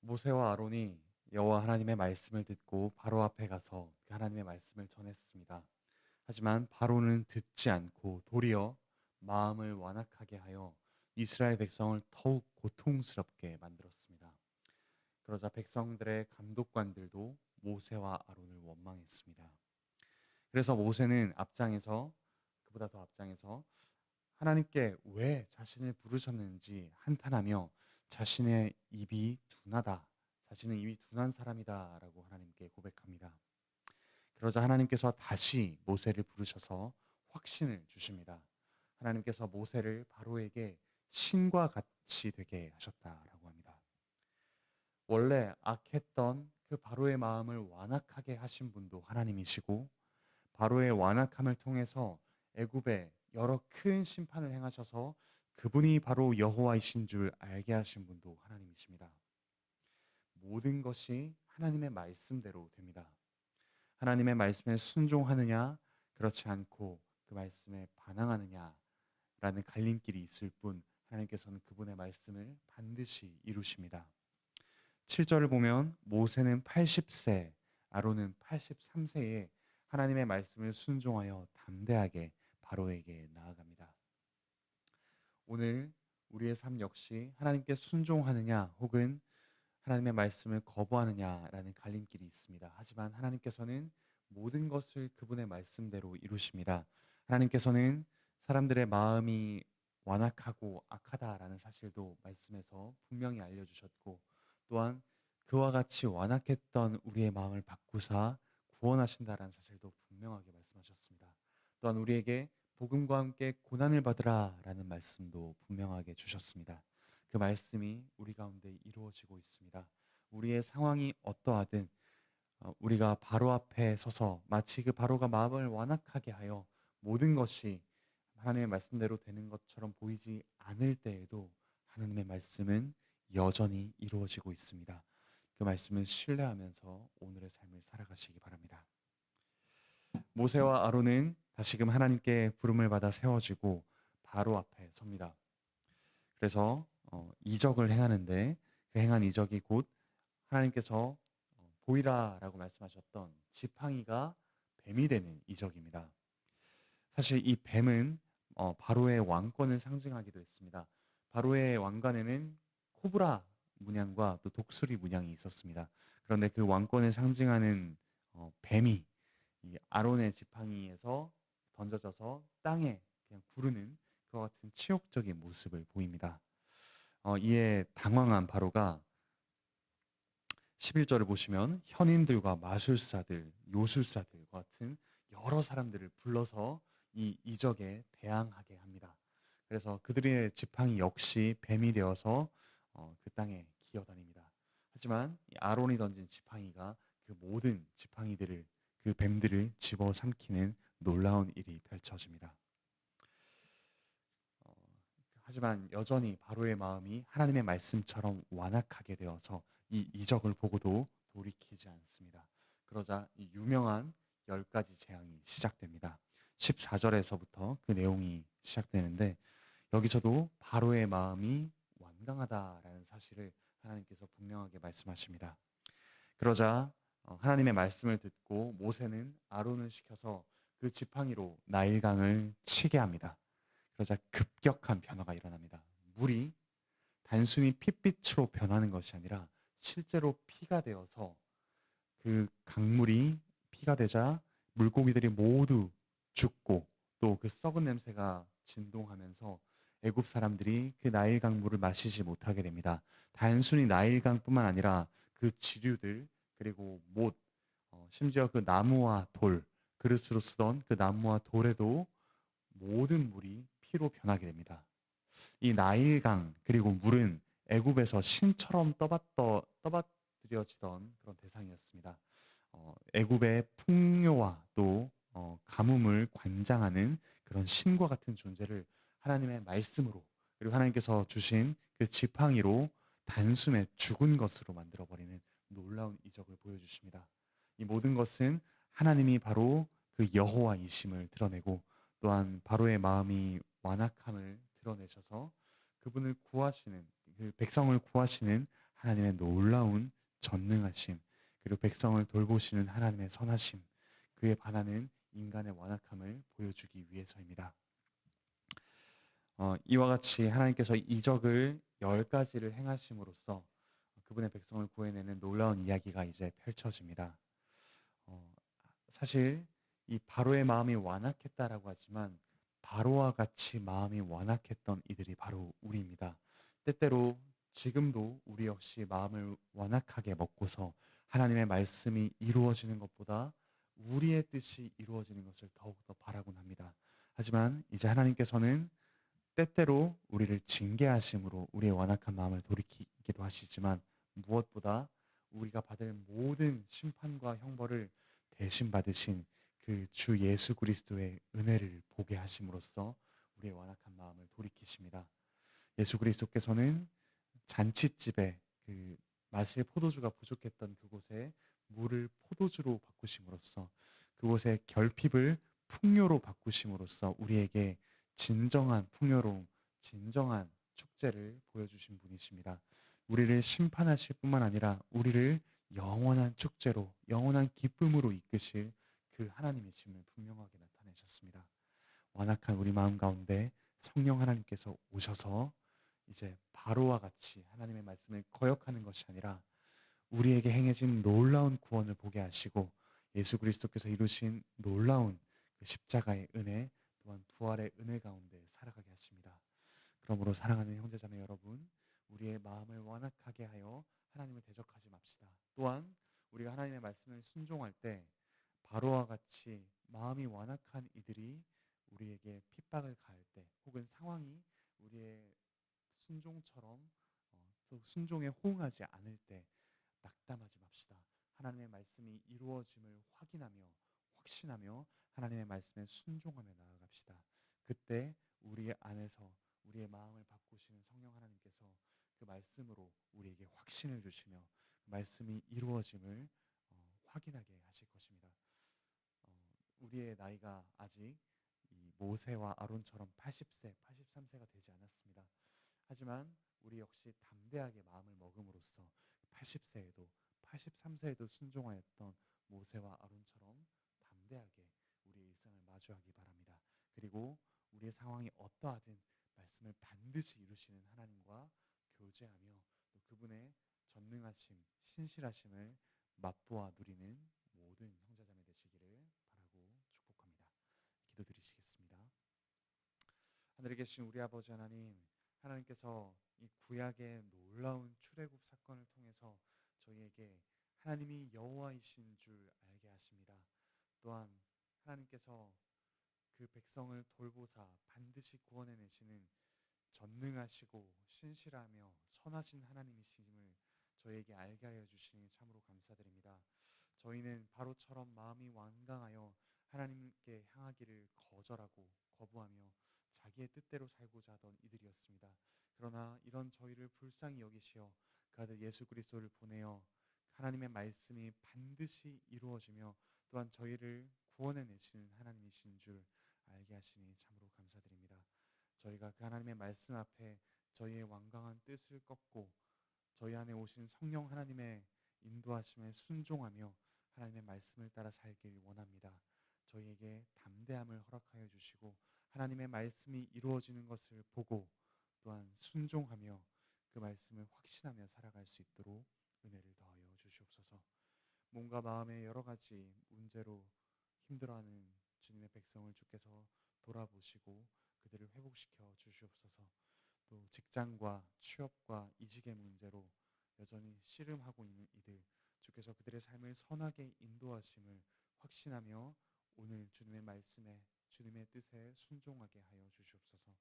모세와 아론이 여호와 하나님의 말씀을 듣고 바로 앞에 가서 그 하나님의 말씀을 전했습니다. 하지만 바로는 듣지 않고 도리어 마음을 완악하게 하여 이스라엘 백성을 더욱 고통스럽게 만들었습니다. 그러자 백성들의 감독관들도 모세와 아론을 원망했습니다. 그래서 모세는 앞장에서 그보다 더 앞장에서 하나님께 왜 자신을 부르셨는지 한탄하며 자신의 입이 둔하다. 자신은 입이 둔한 사람이다라고 하나님께 고백합니다. 그러자 하나님께서 다시 모세를 부르셔서 확신을 주십니다. 하나님께서 모세를 바로에게 신과 같이 되게 하셨다라고 합니다. 원래 악했던 그 바로의 마음을 완악하게 하신 분도 하나님이시고 바로의 완악함을 통해서 애굽에 여러 큰 심판을 행하셔서 그분이 바로 여호와이신 줄 알게 하신 분도 하나님이십니다. 모든 것이 하나님의 말씀대로 됩니다. 하나님의 말씀에 순종하느냐, 그렇지 않고 그 말씀에 반항하느냐라는 갈림길이 있을 뿐 하나님께서는 그분의 말씀을 반드시 이루십니다. 7절을 보면 모세는 80세, 아론은 83세에 하나님의 말씀을 순종하여 담대하게 바로에게 나아갑니다. 오늘 우리의 삶 역시 하나님께 순종하느냐 혹은 하나님의 말씀을 거부하느냐라는 갈림길이 있습니다. 하지만 하나님께서는 모든 것을 그분의 말씀대로 이루십니다. 하나님께서는 사람들의 마음이 완악하고 악하다라는 사실도 말씀에서 분명히 알려주셨고 또한 그와 같이 완악했던 우리의 마음을 바꾸사 구원하신다라는 사실도 분명하게 말씀하셨습니다. 또한 우리에게 복음과 함께 고난을 받으라라는 말씀도 분명하게 주셨습니다. 그 말씀이 우리 가운데 이루어지고 있습니다. 우리의 상황이 어떠하든 우리가 바로 앞에 서서 마치 그 바로가 마음을 완악하게 하여 모든 것이 하나님의 말씀대로 되는 것처럼 보이지 않을 때에도 하나님의 말씀은 여전히 이루어지고 있습니다. 그 말씀을 신뢰하면서 오늘의 삶을 살아가시기 바랍니다. 모세와 아론은 다시금 하나님께 부름을 받아 세워지고 바로 앞에 섭니다. 그래서 이적을 행하는데 그 행한 이적이 곧 하나님께서 보이라라고 말씀하셨던 지팡이가 뱀이 되는 이적입니다. 사실 이 뱀은 바로의 왕권을 상징하기도 했습니다. 바로의 왕관에는 코브라 문양과 또 독수리 문양이 있었습니다. 그런데 그 왕권을 상징하는 뱀이 이 아론의 지팡이에서 던져져서 땅에 그냥 구르는 그와 같은 치욕적인 모습을 보입니다. 이에 당황한 바로가 11절을 보시면 현인들과 마술사들, 요술사들과 같은 여러 사람들을 불러서 이 이적에 대항하게 합니다. 그래서 그들의 지팡이 역시 뱀이 되어서 그 땅에 기어다닙니다. 하지만 이 아론이 던진 지팡이가 그 모든 지팡이들을 그 뱀들을 집어삼키는 놀라운 일이 펼쳐집니다. 어, 하지만 여전히 바로의 마음이 하나님의 말씀처럼 완악하게 되어서 이 이적을 보고도 돌이키지 않습니다. 그러자 이 유명한 10가지 재앙이 시작됩니다. 14절에서부터 그 내용이 시작되는데 여기서도 바로의 마음이 완강하다라는 사실을 하나님께서 분명하게 말씀하십니다. 그러자 하나님의 말씀을 듣고 모세는 아론을 시켜서 그 지팡이로 나일강을 치게 합니다. 그러자 급격한 변화가 일어납니다. 물이 단순히 핏빛으로 변하는 것이 아니라 실제로 피가 되어서 그 강물이 피가 되자 물고기들이 모두 죽고 또 그 썩은 냄새가 진동하면서 애굽 사람들이 그 나일강 물을 마시지 못하게 됩니다. 단순히 나일강뿐만 아니라 그 지류들 그리고 못 심지어 그 나무와 돌 그릇으로 쓰던 그 나무와 돌에도 모든 물이 피로 변하게 됩니다. 이 나일강 그리고 물은 애굽에서 신처럼 떠받들여지던 그런 대상이었습니다. 애굽의 풍요와 또 가뭄을 관장하는 그런 신과 같은 존재를 하나님의 말씀으로 그리고 하나님께서 주신 그 지팡이로 단숨에 죽은 것으로 만들어버리는 놀라운 이적을 보여주십니다. 이 모든 것은 하나님이 바로 그 여호와이심을 드러내고 또한 바로의 마음이 완악함을 드러내셔서 그분을 구하시는 그 백성을 구하시는 하나님의 놀라운 전능하심, 그리고 백성을 돌보시는 하나님의 선하심, 그에 반하는 인간의 완악함을 보여주기 위해서입니다. 이와 같이 하나님께서 이적을 10가지를 행하심으로써 그분의 백성을 구해내는 놀라운 이야기가 이제 펼쳐집니다. 어, 사실 이 바로의 마음이 완악했다라고 하지만 바로와 같이 마음이 완악했던 이들이 바로 우리입니다. 때때로 지금도 우리 역시 마음을 완악하게 먹고서 하나님의 말씀이 이루어지는 것보다 우리의 뜻이 이루어지는 것을 더욱더 바라곤 합니다. 하지만 이제 하나님께서는 때때로 우리를 징계하심으로 우리의 완악한 마음을 돌이키기도 하시지만 무엇보다 우리가 받을 모든 심판과 형벌을 대신 받으신 그 주 예수 그리스도의 은혜를 보게 하심으로써 우리의 완악한 마음을 돌이키십니다. 예수 그리스도께서는 잔칫집에 그 마실 포도주가 부족했던 그곳에 물을 포도주로 바꾸심으로써 그곳의 결핍을 풍요로 바꾸심으로써 우리에게 진정한 풍요로움, 진정한 축제를 보여주신 분이십니다. 우리를 심판하실 뿐만 아니라 우리를 영원한 축제로, 영원한 기쁨으로 이끄실 그 하나님이심을 분명하게 나타내셨습니다. 완악한 우리 마음 가운데 성령 하나님께서 오셔서 이제 바로와 같이 하나님의 말씀을 거역하는 것이 아니라 우리에게 행해진 놀라운 구원을 보게 하시고 예수 그리스도께서 이루신 놀라운 그 십자가의 은혜 또한 부활의 은혜 가운데 살아가게 하십니다. 그러므로 사랑하는 형제자매 여러분, 우리의 마음을 완악하게 하여 하나님을 대적하지 맙시다. 또한 우리가 하나님의 말씀을 순종할 때 바로와 같이 마음이 완악한 이들이 우리에게 핍박을 가할 때 혹은 상황이 우리의 순종처럼 또 순종에 호응하지 않을 때 낙담하지 맙시다. 하나님의 말씀이 이루어짐을 확인하며 확신하며 하나님의 말씀에 순종하며 나아갑시다. 그때 우리 안에서 우리의 마음을 바꾸시는 성령 하나님께서 그 말씀으로 우리에게 확신을 주시며 그 말씀이 이루어짐을 확인하게 하실 것입니다. 우리의 나이가 아직 이 모세와 아론처럼 80세, 83세가 되지 않았습니다. 하지만 우리 역시 담대하게 마음을 먹음으로써 80세에도 83세에도 순종하였던 모세와 아론처럼 담대하게 우리의 일상을 마주하기 바랍니다. 그리고 우리의 상황이 어떠하든 말씀을 반드시 이루시는 하나님과 교제하며 또 그분의 전능하심, 신실하심을 맛보아 누리는 모든 형제자매 되시기를 바라고 축복합니다. 기도드리시겠습니다. 하늘에 계신 우리 아버지 하나님, 하나님께서 이 구약의 놀라운 출애굽 사건을 통해서 저희에게 하나님이 여호와이신 줄 알게 하십니다. 또한 하나님께서 그 백성을 돌보사 반드시 구원해 내시는 전능하시고 신실하며 선하신 하나님이심을 저희에게 알게 하여 주시니 참으로 감사드립니다. 저희는 바로처럼 마음이 완강하여 하나님께 향하기를 거절하고 거부하며 자기의 뜻대로 살고자 하던 이들이었습니다. 그러나 이런 저희를 불쌍히 여기시어 그 아들 예수 그리스도를 보내어 하나님의 말씀이 반드시 이루어지며 또한 저희를 구원해 내시는 하나님이신 줄 알게 하시니 참으로 감사드립니다. 저희가 그 하나님의 말씀 앞에 저희의 완강한 뜻을 꺾고 저희 안에 오신 성령 하나님의 인도하심에 순종하며 하나님의 말씀을 따라 살길 원합니다. 저희에게 담대함을 허락하여 주시고 하나님의 말씀이 이루어지는 것을 보고 또한 순종하며 그 말씀을 확신하며 살아갈 수 있도록 은혜를 더하여 주시옵소서. 몸과 마음의 여러 가지 문제로 힘들어하는 주님의 백성을 주께서 돌아보시고 그들을 회복시켜 주시옵소서. 또 직장과 취업과 이직의 문제로 여전히 씨름하고 있는 이들 주께서 그들의 삶을 선하게 인도하심을 확신하며 오늘 주님의 말씀에 주님의 뜻에 순종하게 하여 주시옵소서.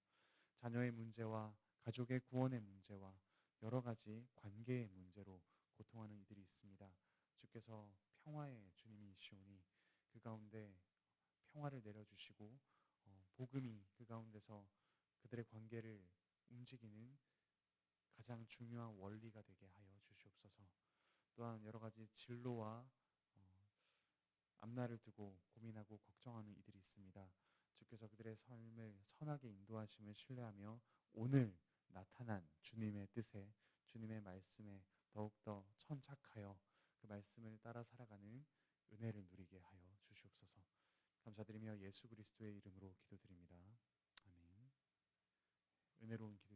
자녀의 문제와 가족의 구원의 문제와 여러 가지 관계의 문제로 고통하는 이들이 있습니다. 주께서 평화의 주님이시오니 그 가운데 평화를 내려주시고 복음이 그 가운데서 그들의 관계를 움직이는 가장 중요한 원리가 되게 하여 주시옵소서. 또한 여러 가지 진로와 앞날을 두고 고민하고 걱정하는 이들이 있습니다. 주께서 그들의 삶을 선하게 인도하심을 신뢰하며 오늘 나타난 주님의 뜻에 주님의 말씀에 더욱더 천착하여 그 말씀을 따라 살아가는 은혜를 누리게 하여 주시옵소서. 감사드리며 예수 그리스도의 이름으로 기도드립니다. 아멘. 은혜로운 기도